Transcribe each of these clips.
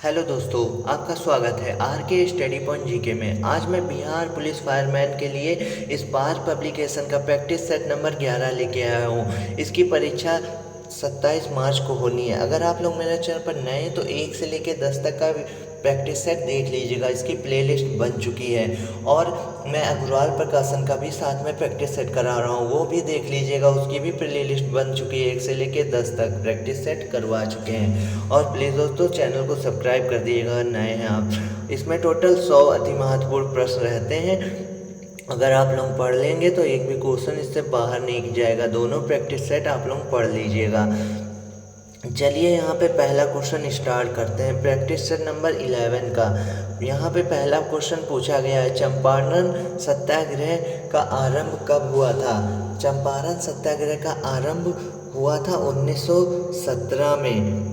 Hello दोस्तों, आपका स्वागत है आर के स्टडी पॉइंट जीके में। आज मैं बिहार पुलिस फायरमैन के लिए इस बार पब्लिकेशन का प्रैक्टिस सेट नंबर 11 लेके आया हूँ। इसकी परीक्षा 27 मार्च को होनी है। अगर आप लोग मेरे चैनल पर नए हैं तो 1 से लेकर 10 तक का प्रैक्टिस सेट देख लीजिएगा। इसकी प्लेलिस्ट बन चुकी है और मैं अग्रवाल प्रकाशन का भी साथ में प्रैक्टिस सेट करा रहा हूँ, वो भी देख लीजिएगा। उसकी भी प्लेलिस्ट बन चुकी है। 1 से लेकर 10 तक प्रैक्टिस सेट करवा चुके हैं। और प्लीज़ दोस्तों चैनल को सब्सक्राइब कर दीजिएगा नए हैं आप। इसमें टोटल 100 अति महत्वपूर्ण प्रश्न रहते हैं। अगर आप लोग पढ़ लेंगे तो एक भी क्वेश्चन इससे बाहर नहीं जाएगा। दोनों प्रैक्टिस सेट आप लोग पढ़ लीजिएगा। चलिए यहाँ पे पहला क्वेश्चन स्टार्ट करते हैं प्रैक्टिस सेट नंबर 11 का। यहाँ पे पहला क्वेश्चन पूछा गया है, चंपारण सत्याग्रह का आरंभ कब हुआ था? चंपारण सत्याग्रह का आरंभ हुआ था 1917 में।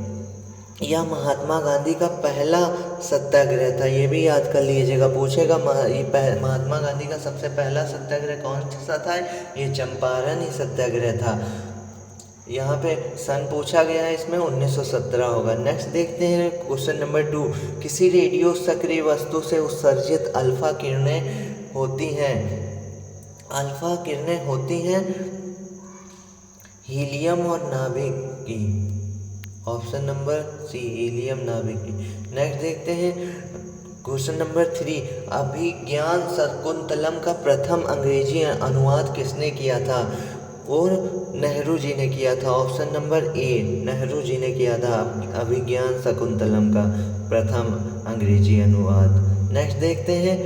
यह महात्मा गांधी का पहला सत्याग्रह था, ये भी याद कर लीजिएगा। पूछेगा महात्मा गांधी का सबसे पहला सत्याग्रह कौन सा था? ये चंपारण ही सत्याग्रह था। यहाँ पे सन पूछा गया है, इसमें 1917 होगा। नेक्स्ट देखते हैं क्वेश्चन नंबर 2। किसी रेडियो सक्रिय वस्तु से उत्सर्जित अल्फा किरणें होती हैं। अल्फा किरणें होती हैं हीलियम और नाभिक की। ऑप्शन नंबर सी, हीलियम नाभिक की। नेक्स्ट देखते हैं क्वेश्चन नंबर 3। अभिज्ञान शकुंतलम का प्रथम अंग्रेजी अनुवाद किसने किया था? और नेहरू जी ने किया था। ऑप्शन नंबर ए, नेहरू जी ने किया था अभिज्ञान शकुंतलम का प्रथम अंग्रेजी अनुवाद। नेक्स्ट देखते हैं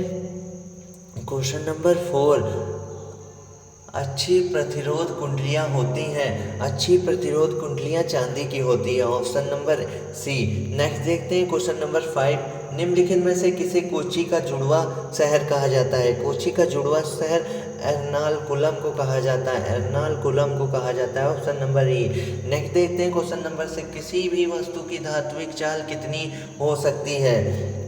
क्वेश्चन नंबर 4। अच्छी प्रतिरोध कुंडलियाँ होती हैं। अच्छी प्रतिरोध कुंडलियाँ चांदी की होती है। Option number C. नेक्स्ट देखते हैं क्वेश्चन नंबर 5। निम्नलिखित में से किसे कोच्चि का जुड़वा शहर कहा जाता है? कोच्चि का जुड़वा शहर एर्नाकुलम को कहा जाता है। एर्नाकुलम को कहा जाता है। Option number A. नेक्स्ट देखते हैं क्वेश्चन नंबर 6। किसी भी वस्तु की धात्विक चाल कितनी हो सकती है?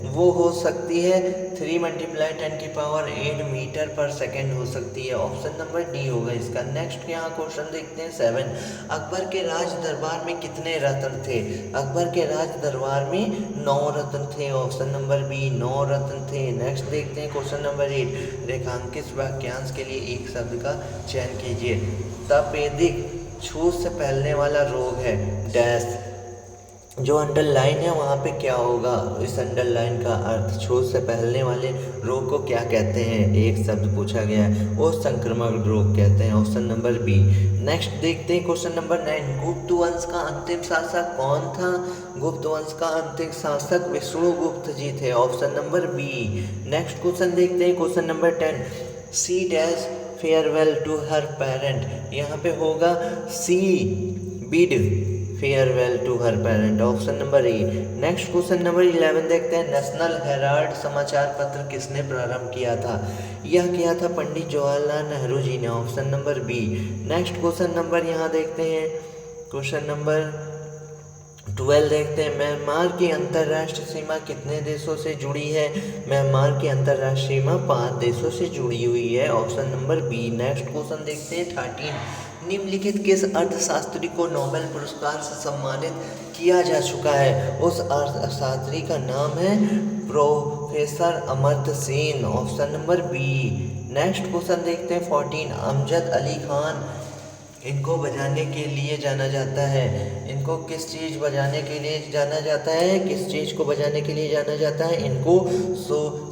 वो हो सकती है 3 × 10⁸ मीटर पर सेकेंड हो सकती है। ऑप्शन नंबर डी होगा इसका। नेक्स्ट यहाँ क्वेश्चन देखते हैं 7। अकबर के राज दरबार में कितने रत्न थे? अकबर के राज दरबार में 9 रत्न थे। ऑप्शन नंबर बी, 9 रत्न थे। नेक्स्ट देखते हैं क्वेश्चन नंबर 8। रेखांकित वाक्यांश के लिए एक शब्द का चयन कीजिए। तपेदिक छूत से फैलने वाला रोग है डैश। जो अंडरलाइन है वहाँ पे क्या होगा? इस अंडरलाइन का अर्थ छूत से फैलने वाले रोग को क्या कहते हैं? एक शब्द पूछा गया है, वो संक्रामक रोग कहते हैं। Option number B. नेक्स्ट देखते हैं क्वेश्चन नंबर 9। गुप्त वंश का अंतिम शासक कौन था? गुप्त वंश का अंतिम शासक विष्णुगुप्त जी थे। Option number B. Next question देखते हैं question number 10। C dash farewell to her parent. यहाँ पे होगा C bid farewell to her parent. Option number A. Next question number 11 देखते हैं। नेशनल हेराल्ड समाचार पत्र किसने प्रारंभ किया था? यह किया था पंडित जवाहरलाल नेहरू जी ने। Option number B. Next question number यहाँ देखते हैं क्वेश्चन नंबर 12 देखते हैं। म्यांमार की अंतर्राष्ट्रीय सीमा कितने देशों से जुड़ी है? म्यांमार की अंतर्राष्ट्रीय सीमा 5 देशों से जुड़ी हुई है। Option number B. Next question देखते हैं 13। निम्नलिखित किस अर्थशास्त्री को नोबेल पुरस्कार से सम्मानित किया जा चुका है? उस अर्थशास्त्री का नाम है professor Amartya Sen. Option number B. Next question देखते हैं 14। अमजद अली खान, इनको बजाने के लिए जाना जाता है। इनको किस चीज़ बजाने के लिए जाना जाता है? किस चीज़ को बजाने के लिए जाना जाता है? इनको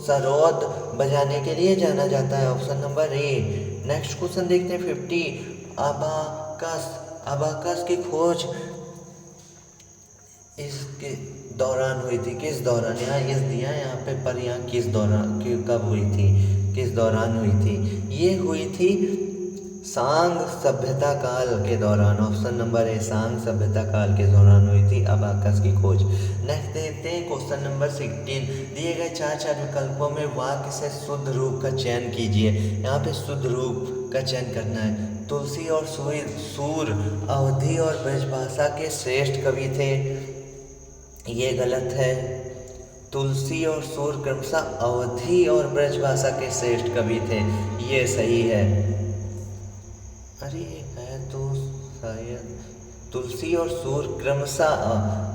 सरोद बजाने के लिए जाना जाता है। Option number A. Next question देखते हैं 50। अबाकस। अबाकस की खोज इसके दौरान हुई थी। किस दौरान? यहाँ इस दिया यहाँ पे, पर यहाँ किस दौरान, कब हुई थी, किस दौरान हुई थी? ये हुई थी सांग सभ्यता काल के दौरान। ऑप्शन नंबर ए, सांग सभ्यता काल के दौरान हुई थी अबाकस की खोज। नेक्स्ट देखते हैं क्वेश्चन नंबर 16। दिए गए 4 विकल्पों में वाक्य से शुद्ध रूप का चयन कीजिए। यहाँ पे शुद्ध रूप का चयन करना है। तुलसी और सूर अवधी और ब्रजभाषा के श्रेष्ठ कवि थे। ये गलत है। तुलसी और सूर क्रमशः अवधी और ब्रजभाषा के श्रेष्ठ कवि थे, ये सही है। अरे है तो शायद तुलसी और सूर क्रमशः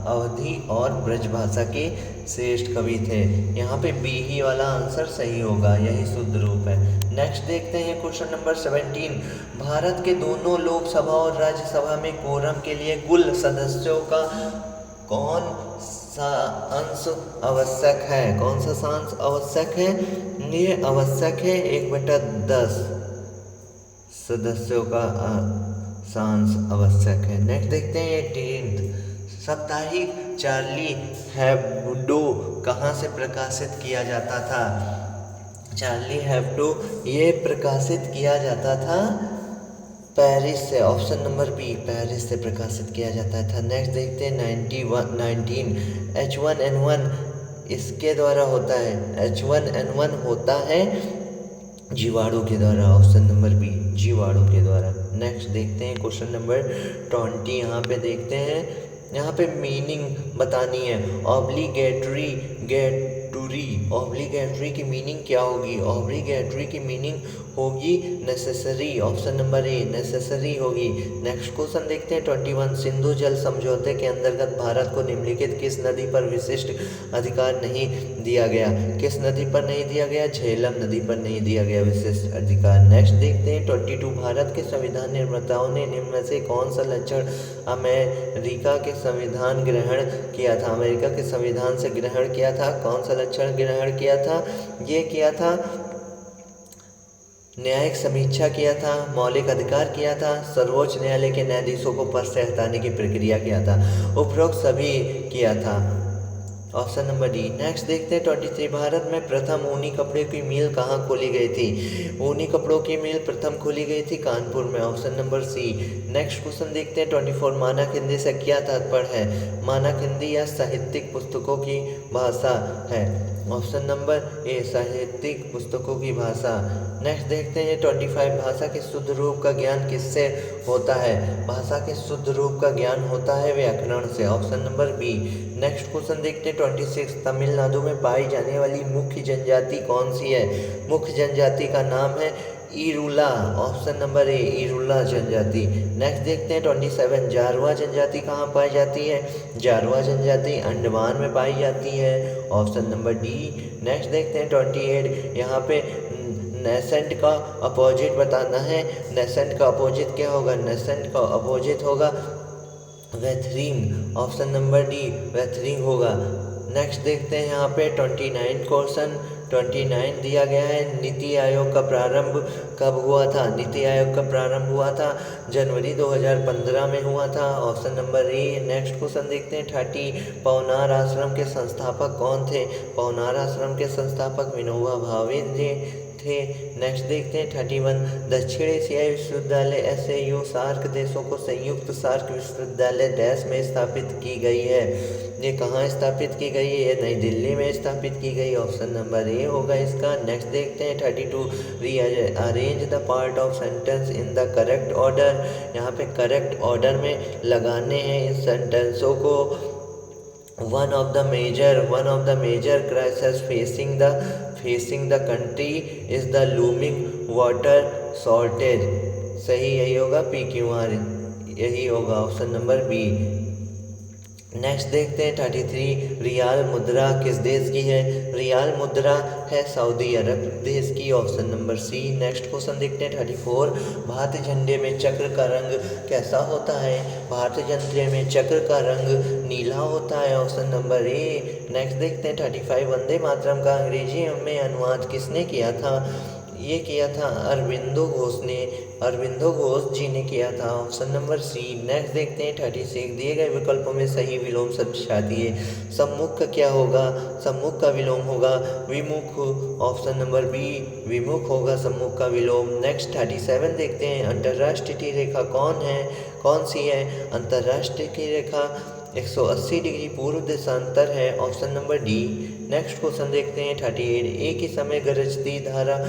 अवधी और ब्रजभाषा के श्रेष्ठ कवि थे। यहाँ पे बी ही वाला आंसर सही होगा, यही शुद्ध रूप है। नेक्स्ट देखते हैं क्वेश्चन नंबर 17। भारत के दोनों लोकसभा और राज्यसभा में कोरम के लिए कुल सदस्यों का कौन सा अंश आवश्यक है? कौन सा अंश आवश्यक है? ये आवश्यक है 1/10 सदस्यों का सांस आवश्यक है। नेक्स्ट देखते हैं 18 साप्ताहिक चार्ली हेब्डो कहाँ से प्रकाशित किया जाता था? चार्ली हेब्डो ये प्रकाशित किया जाता था पेरिस से, ऑप्शन नंबर बी पेरिस से प्रकाशित किया जाता था। नेक्स्ट देखते हैं 19 H1N1 इसके द्वारा होता है, H1N1 होता है जीवाणु के द्वारा, ऑप्शन नंबर बी जीवाणु के द्वारा। नेक्स्ट देखते हैं क्वेश्चन नंबर 20। यहाँ पे देखते हैं, यहाँ पे मीनिंग बतानी है। ऑब्लिगेटरी की मीनिंग क्या होगी? ऑब्लिगेटरी की मीनिंग होगी necessary, option number a necessary होगी। नेक्स्ट क्वेश्चन देखते हैं 21 सिंधु जल समझौते के अंतर्गत भारत को निम्नलिखित किस नदी पर विशिष्ट अधिकार नहीं दिया गया? किस नदी पर नहीं दिया गया? झेलम नदी पर नहीं दिया गया विशिष्ट अधिकार। नेक्स्ट देखते हैं 22 भारत के संविधान निर्माताओं ने निम्न में से कौन सा लक्षण अमेरिका के संविधान ग्रहण किया था? अमेरिका के संविधान से ग्रहण किया था, कौन सा लक्षण ग्रहण किया था? ये किया था न्यायिक समीक्षा किया था, मौलिक अधिकार किया था, सर्वोच्च न्यायालय के न्यायाधीशों को पद से हटाने की प्रक्रिया किया था, उपरोक्त सभी किया था, ऑप्शन नंबर डी। नेक्स्ट देखते हैं 23 भारत में प्रथम ऊनी कपड़े की मिल कहाँ खोली गई थी? ऊनी कपड़ों की मिल प्रथम खोली गई थी कानपुर में, option number C. Next question देखते हैं 24 मानक हिंदी से क्या तात्पर्य है? मानक हिंदी या साहित्यिक पुस्तकों की भाषा है, ऑप्शन नंबर ए साहित्यिक पुस्तकों की भाषा। नेक्स्ट देखते हैं 25 भाषा के शुद्ध रूप का ज्ञान किससे होता है? भाषा के शुद्ध रूप का ज्ञान होता है व्याकरण से, option number B. Next question देखते हैं 26 तमिलनाडु में पाई जाने वाली मुख्य जनजाति कौन सी है? मुख्य जनजाति का नाम है इरुला, ऑप्शन नंबर ए इरुला जनजाति। नेक्स्ट देखते हैं 27 जारवा जनजाति कहाँ पाई जाती है? जारवा जनजाति अंडमान में पाई जाती है, ऑप्शन नंबर डी। नेक्स्ट देखते हैं 28 यहाँ पे नेसेंट का अपोजिट बताना है। नेसेंट का अपोजिट क्या होगा? नेसेंट का अपोजिट होगा वेथरिंग, ऑप्शन नंबर डी वेथरिंग होगा। नेक्स्ट देखते हैं यहाँ पे 29 क्वेश्चन 29 दिया गया है। नीति आयोग का प्रारंभ कब हुआ था? नीति आयोग का प्रारंभ हुआ था जनवरी 2015 में हुआ था, option number A. Next question देखते हैं 30 पवनार आश्रम के संस्थापक कौन थे? पवनार आश्रम के संस्थापक विनोबा भावे थे। नेक्स्ट देखते हैं 31 दक्षिण एशियाई विश्वविद्यालय SAU सार्क देशों को संयुक्त सार्क विश्वविद्यालय देश में स्थापित की गई है। ये कहाँ स्थापित की गई है? ये नई दिल्ली में स्थापित की गई, ऑप्शन नंबर ए होगा इसका। नेक्स्ट देखते हैं 32 rearrange the part of sentence in the correct order. यहाँ पे करेक्ट ऑर्डर में लगाने हैं इन सेंटेंसों को। One of the major crises facing the country is the looming water shortage। सही यही होगा PQR, यही होगा ऑप्शन नंबर बी। नेक्स्ट देखते हैं 33 रियाल मुद्रा किस देश की है? रियाल मुद्रा है सऊदी अरब देश की, option number C. Next question देखते हैं 34 भारतीय झंडे में चक्र का रंग कैसा होता है? भारतीय झंडे में चक्र का रंग नीला होता है, ऑप्शन नंबर ए। नेक्स्ट देखते हैं 35 वंदे मातरम का अंग्रेजी में अनुवाद किसने किया था? ये किया था अरविंदो घोष जी ने किया था, ऑप्शन नंबर सी। नेक्स्ट देखते हैं 36 दिए गए विकल्पों में सही विलोम शब्द शादिए। सम्मुख का क्या होगा? सम्मुख का विलोम होगा विमुख, ऑप्शन नंबर बी विमुख होगा सम्मुख का विलोम। नेक्स्ट 37 देखते हैं अंतर्राष्ट्रीय की रेखा कौन सी है? अंतर्राष्ट्रीय की रेखा 180 डिग्री पूर्व देशांतर है, option number D. Next question देखते हैं 38 एक ही समय गरजती धारा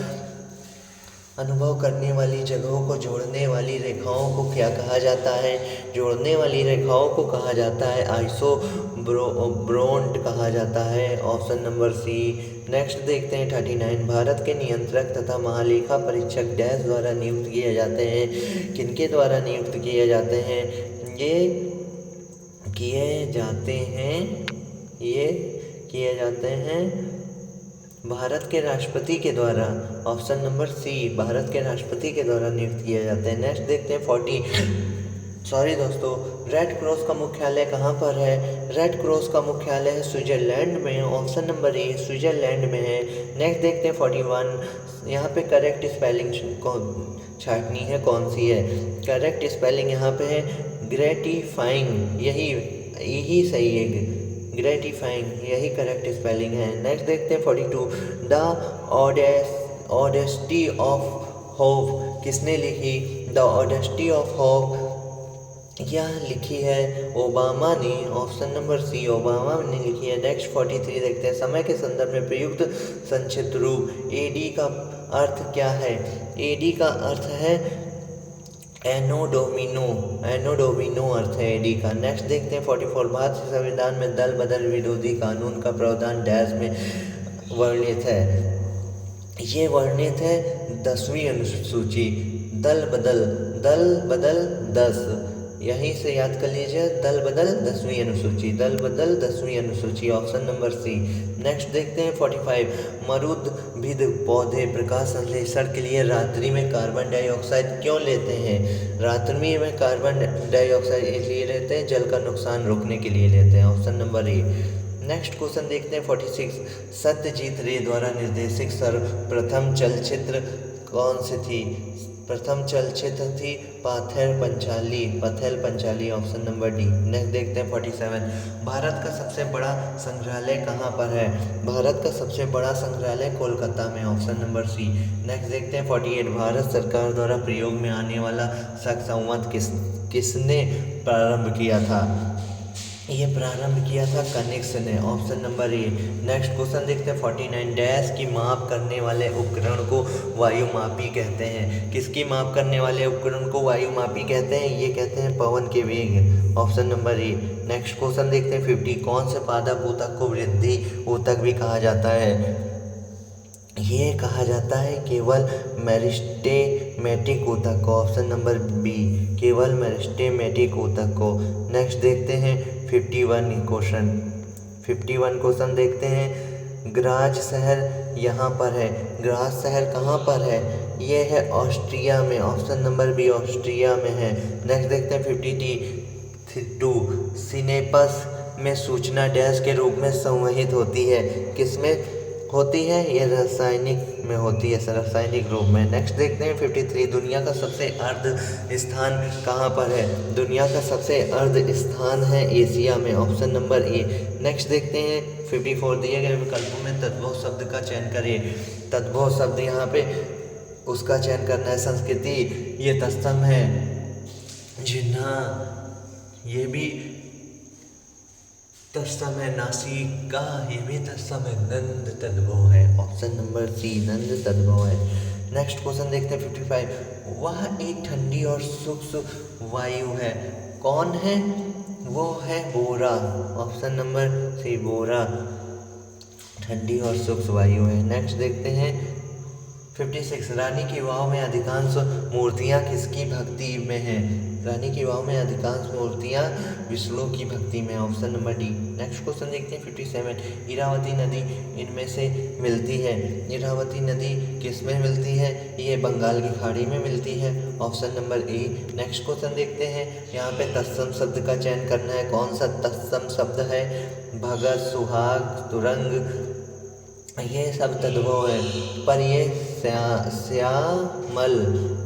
अनुभव करने वाली जगहों को जोड़ने वाली रेखाओं को क्या कहा जाता है? जोड़ने वाली रेखाओं को कहा जाता है आइसोब्रोंट कहा जाता है, ऑप्शन नंबर सी। नेक्स्ट देखते हैं 39 भारत के नियंत्रक तथा महालेखा परीक्षक डैश द्वारा नियुक्त किए जाते हैं? किनके द्वारा नियुक्त किए जाते हैं? ये किए जाते हैं, ये किए जाते हैं भारत के राष्ट्रपति के द्वारा। ऑप्शन नंबर सी, भारत के राष्ट्रपति के द्वारा नियुक्त किए जाते हैं। नेक्स्ट देखते हैं 40 दोस्तों, रेड क्रॉस का मुख्यालय कहाँ पर है? रेड क्रॉस का मुख्यालय है स्विट्जरलैंड में। ऑप्शन नंबर ए, स्विट्जरलैंड में है। नेक्स्ट देखते हैं 41, यहाँ पे करेक्ट स्पेलिंग छाटनी है, कौन सी है? करेक्ट स्पेलिंग यहाँ पे है ग्रेटिफाइंग, यही सही है, ग्रेटिफाइंग, यही करेक्ट स्पेलिंग है। नेक्स्ट देखते हैं 42, द ऑडेस्टी ऑफ होप किसने लिखी? द ऑडेस्टी ऑफ होप यह लिखी है ओबामा ने। ऑप्शन नंबर सी, ओबामा ने लिखी है। नेक्स्ट 43 देखते हैं, समय के संदर्भ में प्रयुक्त संक्षिप्त रूप। एडी का अर्थ क्या है? एडी का अर्थ है एनो डोमिनो अर्थ है एडी का। नेक्स्ट देखते हैं 44, भारतीय संविधान में दल बदल विरोधी कानून का प्रावधान डैश में वर्णित है। ये वर्णित है 10वीं अनुसूची, दल बदल 10, यहीं से याद कर लीजिए, दल बदल 10वीं अनुसूची, ऑप्शन नंबर सी। नेक्स्ट देखते हैं 45, मरुद्भिद पौधे प्रकाश संश्लेषण के लिए रात्रि में कार्बन डाइऑक्साइड क्यों लेते हैं? रात्रि में कार्बन डाइऑक्साइड इसलिए लेते हैं, जल का नुकसान रोकने के लिए लेते हैं, option number A. Next question देखते हैं 46, सत्यजीत रे द्वारा निर्देशित सर्वप्रथम चलचित्र कौन सी थी? प्रथम चलचित्र थी Pather Panchali, option number D. Next देखते हैं 47, भारत का सबसे बड़ा संग्रहालय कहाँ पर है? भारत का सबसे बड़ा संग्रहालय कोलकाता में, ऑप्शन नंबर सी। नेक्स्ट देखते हैं 48, भारत सरकार द्वारा प्रयोग में आने वाला शक संवत किसने प्रारंभ किया था? ये प्रारंभ किया था कनिष्क ने, option number A. Next question देखते हैं 49, डैश की माप करने वाले उपकरण को वायुमापी कहते हैं? किसकी माप करने वाले उपकरण को वायुमापी कहते हैं? ये कहते हैं पवन के वेग, option number A. Next question देखते हैं 50, कौन से पादप ऊतक को वृद्धि ऊतक भी कहा जाता है? ये कहा जाता है केवल मेरिस्टेमेटिक ऊतक को, ऑप्शन नंबर बी, केवल मेरिस्टेमेटिक ऊतक को। नेक्स्ट देखते हैं 51 क्वेश्चन देखते हैं, ग्राज शहर यहाँ पर है, ग्राज शहर कहाँ पर है? ये है ऑस्ट्रिया में, ऑप्शन नंबर बी, ऑस्ट्रिया में है। नेक्स्ट देखते हैं 52, सिनेपस में सूचना डैश के रूप में संवहित होती है? किसमें होती है? ये रासायनिक में होती है, रासायनिक रूप में। नेक्स्ट देखते हैं 53, दुनिया का सबसे अर्ध स्थान कहाँ पर है? दुनिया का सबसे अर्ध स्थान है एशिया में, ऑप्शन नंबर ए। नेक्स्ट देखते हैं 54, दिए गए विकल्पों में तद्भव शब्द का चयन करिए। तद्भव शब्द यहाँ पे उसका चयन करना है, संस्कृति ये तत्सम है, जिन्ना ये भी तत्सम है, नासिका ये भी तत्सम है, नंद तद्भव है, ऑप्शन नंबर सी, नंद तद्भव है। नेक्स्ट क्वेश्चन देखते हैं 55, वह एक ठंडी और सूक्ष्म वायु है, कौन है? वो है बोरा, ऑप्शन नंबर सी, बोरा ठंडी और सूक्ष्म वायु है। नेक्स्ट देखते हैं 56, रानी की वाव में अधिकांश मूर्तियाँ किसकी भक्ति में हैं? रानी की वाव में अधिकांश मूर्तियाँ विष्णु की भक्ति में, option number D. Next question देखते हैं 57, इरावती नदी इनमें से मिलती है? इरावती नदी किस में मिलती है? ये बंगाल की खाड़ी में मिलती है, option number A. Next question देखते हैं, यहाँ पे तत्सम शब्द का चयन करना है, कौन सा तत्सम शब्द है? भगत, सुहाग, तुरंग ये सब तद्भव है, पर ये श्यामल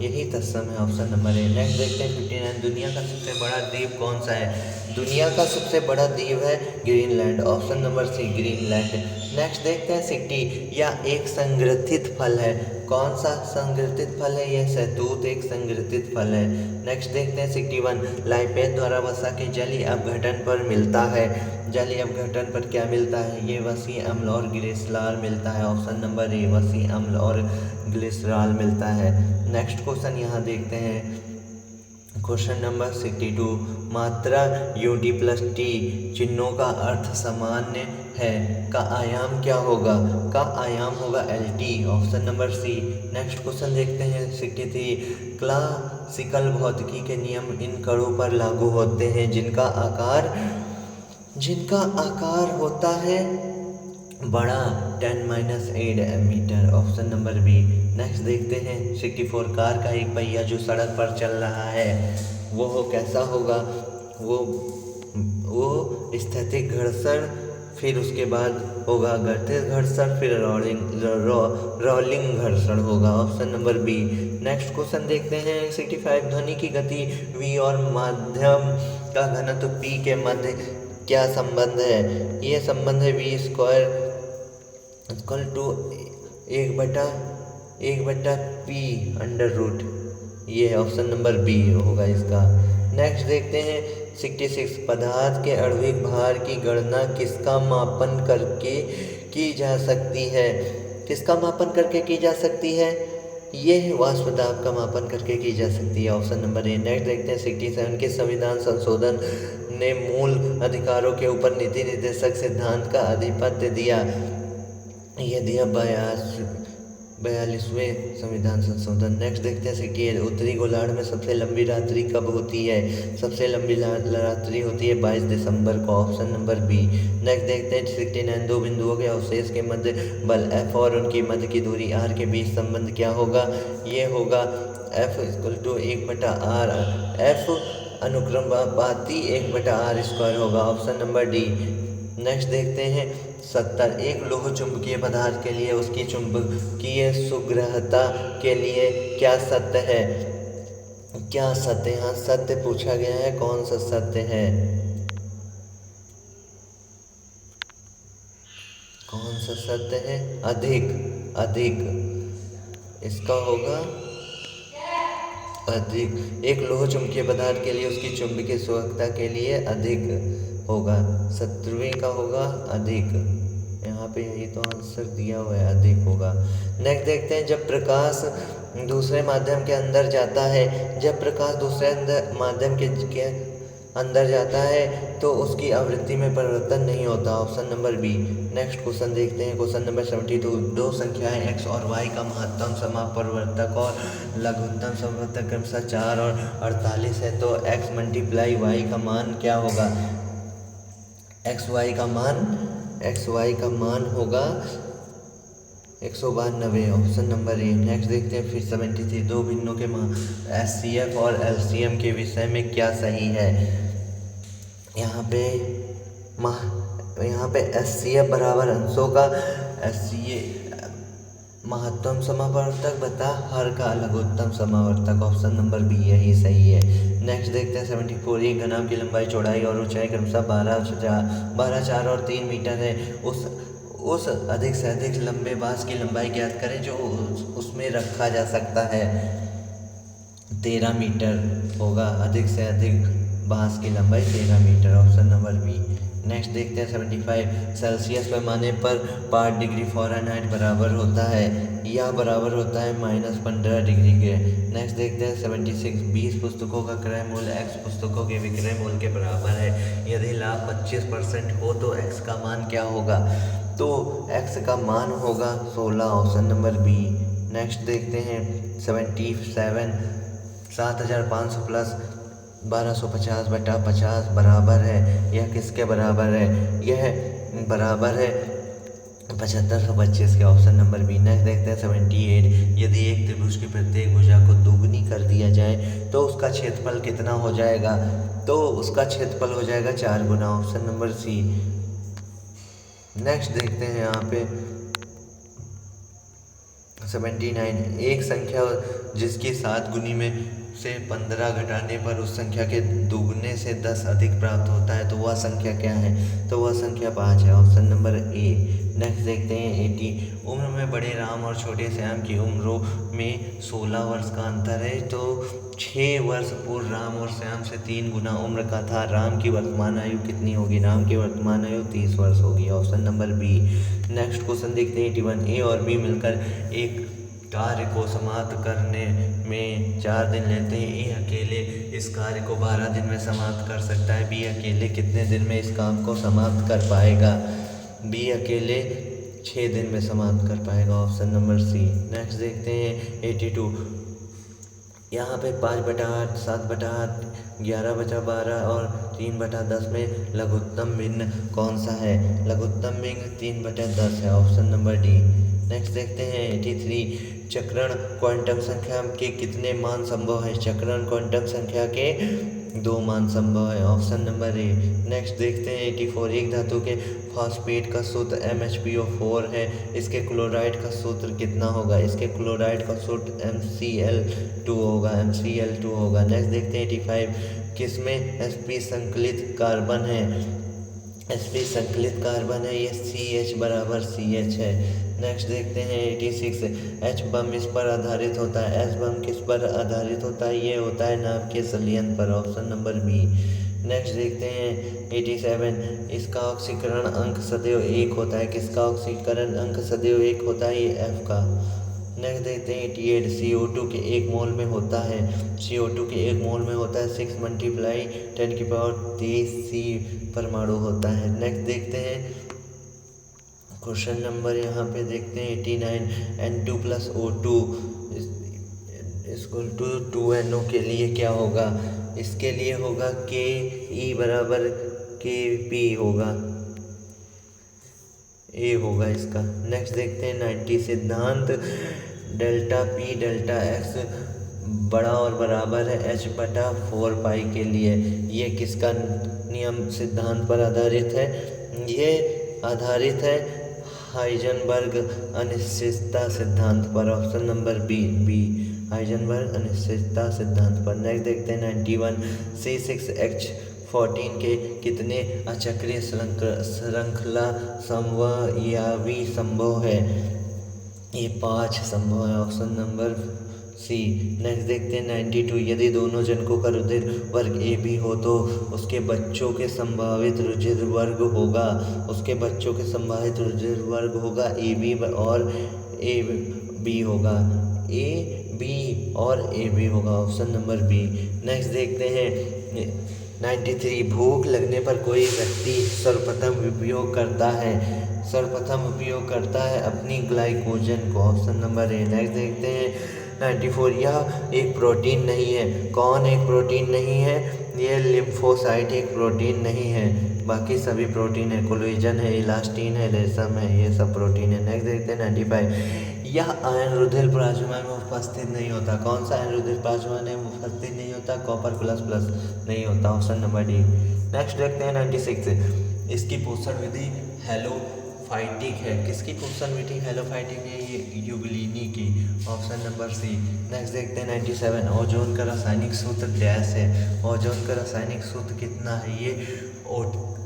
यही तत्सम है, ऑप्शन नंबर ए। नेक्स्ट देखते हैं 59, दुनिया का सबसे बड़ा द्वीप कौन सा है? दुनिया का सबसे बड़ा द्वीप है Greenland, option number C, Greenland. Next देखते हैं 60, यह एक संग्रथित फल है, कौन सा संग्रथित फल है? यह शहतूत एक संग्रथित फल है। नेक्स्ट देखते हैं 61, लाइपेज द्वारा वसा के जलीय अपघटन पर मिलता है, जलीय अपघटन पर क्या मिलता है? ये वसी अम्ल और ग्लिसरॉल मिलता है, ऑप्शन नंबर ए, वसी अम्ल और ग्लिसरॉल मिलता है। नेक्स्ट क्वेश्चन यहाँ देखते हैं क्वेश्चन नंबर 62, मात्रा UT+T चिन्हों का अर्थ सामान्य है, का आयाम क्या होगा? का आयाम होगा LT, option number C. Next question देखते हैं 63, क्लासिकल भौतिकी के नियम इन कणों पर लागू होते हैं जिनका आकार जिनका आकार होता है बड़ा 10-8 metre, option number B. Next देखते हैं 64 कार का एक पहिया जो सड़क पर चल रहा है वो कैसा होगा। वो वो स्थैतिक घर्षण, फिर उसके बाद होगा गतिज घर्षण, फिर रोलिंग घर्षण होगा, option number B. Next question देखते हैं 65 ध्वनि की गति v और माध्यम का घनत्व p के मध्य क्या संबंध है। ये संबंध है v² equal to 1/p under root. ये ऑप्शन नंबर बी होगा इसका। नेक्स्ट देखते हैं 66 पदार्थ के आणविक भार की गणना किसका मापन करके की जा सकती है। किसका मापन करके की जा सकती है। ये वाष्प दाब का मापन करके की जा सकती है, ऑप्शन नंबर ए। नेक्स्ट देखते हैं 67 के संविधान संशोधन ने मूल अधिकारों के ऊपर नीति निर्देशक सिद्धांत का आधिपत्य दिया। यह दिया 42वें संविधान संशोधन। नेक्स्ट देखते हैं कि उत्तरी गोलार्ध में सबसे लंबी रात्रि कब होती है। सबसे लंबी रात्रि होती है 22 दिसंबर को, ऑप्शन नंबर बी। नेक्स्ट देखते हैं 69 दो बिंदुओं के अवशेष के मध्य बल F और उनकी मध्य की दूरी r के बीच संबंध क्या होगा। ये होगा F = 1/r। F अनुक्रमानुपाती 1/r² होगा, ऑप्शन नंबर डी। नेक्स्ट देखते हैं 70 एक लोह चुंबकीय पदार्थ के लिए उसकी चुंबकीय सुग्रहता के लिए क्या सत्य है। क्या सत्य, यहाँ सत्य पूछा गया है, कौन सा सत्य है। कौन सा सत्य है। अधिक इसका होगा अधिक। एक लोह चुंबकीय पदार्थ के लिए उसकी चुंबकीय सुग्रहता के लिए अधिक होगा। 70वें का होगा अधिक। यहाँ पे यही तो आंसर दिया हुआ है, अधिक होगा। नेक्स्ट देखते हैं जब प्रकाश दूसरे माध्यम के अंदर जाता है। जब प्रकाश दूसरे माध्यम के अंदर जाता है तो उसकी आवृत्ति में परिवर्तन नहीं होता, option number B. Next question देखते हैं क्वेश्चन नंबर 72 दो संख्याएं x और y का महत्तम समापवर्तक और लघुत्तम समापवर्तक क्रमशः 4 और 48 है तो x × y का मान क्या होगा। xy का मान होगा 192, ऑप्शन नंबर ए। नेक्स्ट देखते हैं फिर 73 दो भिन्नों के HCF और LCM के विषय में क्या सही है। यहाँ पे HCF बराबर अंशों का महत्तम समापवर्तक बता हर का लघुत्तम समापवर्तक, ऑप्शन नंबर बी यही सही है। नेक्स्ट देखते हैं 74 एक घनाभ की लंबाई चौड़ाई और ऊंचाई क्रमशः 12, 4 और 3 मीटर है। उस अधिक से अधिक लंबे बांस की लंबाई ज्ञात करें जो उसमें रखा जा सकता है। 13 मीटर होगा, अधिक से अधिक बांस की लंबाई 13 metre, option number B. Next देखते हैं 75 सेल्सियस पैमाने पर 5 डिग्री फ़ारेनहाइट बराबर होता है या बराबर होता है -15 डिग्री के। नेक्स्ट देखते हैं 76 20 पुस्तकों का क्रय मूल्य x पुस्तकों के विक्रय मूल्य के बराबर है। यदि लाभ 25% हो तो x का मान क्या होगा। तो x का मान होगा 16, ऑप्शन नंबर बी। नेक्स्ट देखते हैं 77 7500 प्लस 1250/50 बराबर है। यह किसके बराबर है। यह बराबर है 7525 के, ऑप्शन नंबर बी। नेक्स्ट देखते हैं 78 यदि एक त्रिभुज की प्रत्येक भुजा को दुगनी कर दिया जाए तो उसका क्षेत्रफल कितना हो जाएगा। तो उसका क्षेत्रफल हो जाएगा 4 गुना, ऑप्शन नंबर सी। नेक्स्ट देखते हैं यहाँ पे 79 एक संख्या जिसकी 7 गुनी में से 15 घटाने पर उस संख्या के दुगने से 10 अधिक प्राप्त होता है तो वह संख्या क्या है। तो वह संख्या 5 है, ऑप्शन नंबर ए। नेक्स्ट देखते हैं 80 उम्र में बड़े राम और छोटे श्याम की उम्रों में 16 वर्ष का अंतर है तो 6 वर्ष पूर्व राम और श्याम से 3 गुना उम्र का था। राम की वर्तमान आयु कितनी होगी। राम की वर्तमान आयु 30 वर्ष होगी, option number B. Next question देखते हैं 81 ए और बी मिलकर एक कार्य को समाप्त करने में 4 दिन लेते हैं। ए अकेले इस कार्य को 12 दिन में समाप्त कर सकता है। बी अकेले कितने दिन में इस काम को समाप्त कर पाएगा। बी अकेले 6 दिन में समाप्त कर पाएगा, ऑप्शन नंबर सी। नेक्स्ट देखते हैं 82 यहाँ पे 5/8 7/8 11/12 और 3/10 में लघुत्तम भिन्न कौन सा है? लघुत्तम भिन्न 3/10 है, ऑप्शन नंबर डी। नेक्स्ट देखते हैं 83, चक्रण क्वांटम संख्या के कितने मान संभव है? चक्रण क्वांटम संख्या के 2 मान संभव है, ऑप्शन नंबर ए। नेक्स्ट देखते हैं 84, एक धातु के फॉस्फेट का सूत्र MHPO4 है, इसके क्लोराइड का सूत्र कितना होगा? इसके क्लोराइड का सूत्र MCl2 होगा। नेक्स्ट देखते हैं 85, किसमें sp संकलित कार्बन है? sp संकलित कार्बन है, ये CH है। नेक्स्ट देखते हैं 86, H बम इस पर आधारित होता है, S बम किस पर आधारित होता है? ये होता है नाभिक के संलयन पर, ऑप्शन नंबर बी। नेक्स्ट देखते हैं 87, इसका ऑक्सीकरण अंक सदैव 1 होता है, किसका ऑक्सीकरण अंक सदैव 1 होता है? ये F का। नेक्स्ट देखते हैं 88, CO2 के 1 मोल में होता है, CO2 के 1 मोल में होता है 6 × 10⁻³ C परमाणु होता है। नेक्स्ट देखते हैं क्वेश्चन नंबर यहाँ पे देखते हैं 89, N2 + O2 = 2NO के लिए क्या होगा? इसके लिए होगा KE = KP होगा, ए होगा इसका। नेक्स्ट देखते हैं 90, सिद्धांत ΔP ΔX बड़ा और बराबर है H/4π के लिए, ये किसका नियम सिद्धांत पर आधारित है? ये आधारित है हाइजेनबर्ग अनिश्चितता सिद्धांत पर, ऑप्शन नंबर बी हाइजेनबर्ग अनिश्चितता सिद्धांत पर। नेक्स्ट देखते हैं 91, C6H14 के कितने अचक्रीय श्रृंखला समवायवी संभव है? ये 5 संभव है, ऑप्शन नंबर सी। नेक्स्ट देखते हैं 92, यदि दोनों जनकों का रुधिर वर्ग AB हो तो उसके बच्चों के संभावित रुधिर वर्ग होगा AB और AB होगा, AB और AB होगा, ऑप्शन नंबर बी। नेक्स्ट देखते हैं 93, भूख लगने पर कोई व्यक्ति सर्वप्रथम उपयोग करता है अपनी ग्लाइकोजन को, ऑप्शन नंबर ए। नेक्स्ट देखते हैं 94, यह एक प्रोटीन नहीं है, कौन एक प्रोटीन नहीं है? ये लिम्फोसाइट एक प्रोटीन नहीं है, बाकी सभी प्रोटीन है, कोलेजन है, इलास्टिन है, रेशम है, ये सब प्रोटीन है। नेक्स्ट देखते हैं 95, यह आयन रुधिर प्लाज्मा में उपस्थित नहीं होता, कौन सा आयन रुधिर प्लाज्मा में उपस्थित नहीं होता? कॉपर प्लस नहीं होता, ऑप्शन नंबर डी। नेक्स्ट देखते हैं 96, इसकी पोषण विधि हेलोफाइटिक है, किसकी पोषण विधि हेलोफाइटिक है? ये यूग्लिनी की, ऑप्शन नंबर सी। नेक्स्ट देखते हैं 97, ओजोन का रासायनिक सूत्र डैश है, ओजोन का रासायनिक सूत्र कितना है? ये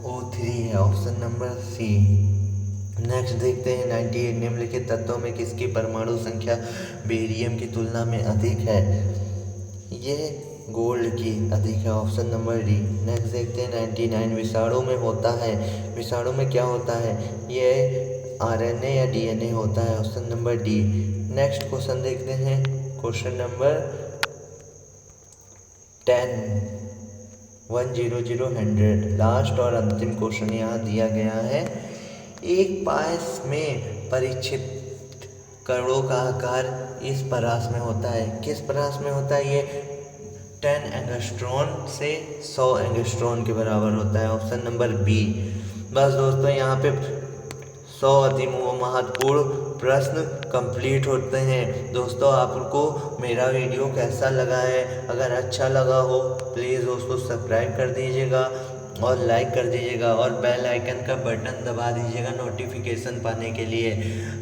O3 है, ऑप्शन नंबर सी। नेक्स्ट देखते हैं 98, निम्नलिखित तत्वों में किसकी परमाणु संख्या बेरियम की तुलना में अधिक है? ये गोल्ड की अधिक है, ऑप्शन नंबर डी। नेक्स्ट देखते हैं 99, विषाणु में होता है, विषाणु में क्या होता है? ये RNA या DNA होता है, option number D. Next question देखते हैं क्वेश्चन नंबर 10, 100 लास्ट और अंतिम क्वेश्चन यहाँ दिया गया है। एक पायस में परीक्षित कणों का आकार इस परास में होता है, किस परास में होता है? ये 10 एंगस्ट्रॉन से 100 एंगस्ट्रॉन के बराबर होता है, ऑप्शन नंबर बी। बस दोस्तों यहाँ पे 100 अति महत्वपूर्ण प्रश्न कंप्लीट होते हैं। दोस्तों आपको मेरा वीडियो कैसा लगा है? अगर अच्छा लगा हो प्लीज़ दोस्तों सब्सक्राइब कर दीजिएगा और लाइक कर दीजिएगा और बेल आइकन का बटन दबा दीजिएगा नोटिफिकेशन पाने के लिए।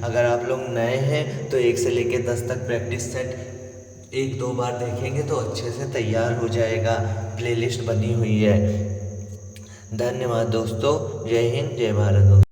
अगर आप लोग नए हैं तो 1 से लेकर 10 तक प्रैक्टिस सेट 1-2 बार देखेंगे तो अच्छे से तैयार हो जाएगा, प्लेलिस्ट बनी हुई है। धन्यवाद दोस्तों, जय हिंद जय भारत।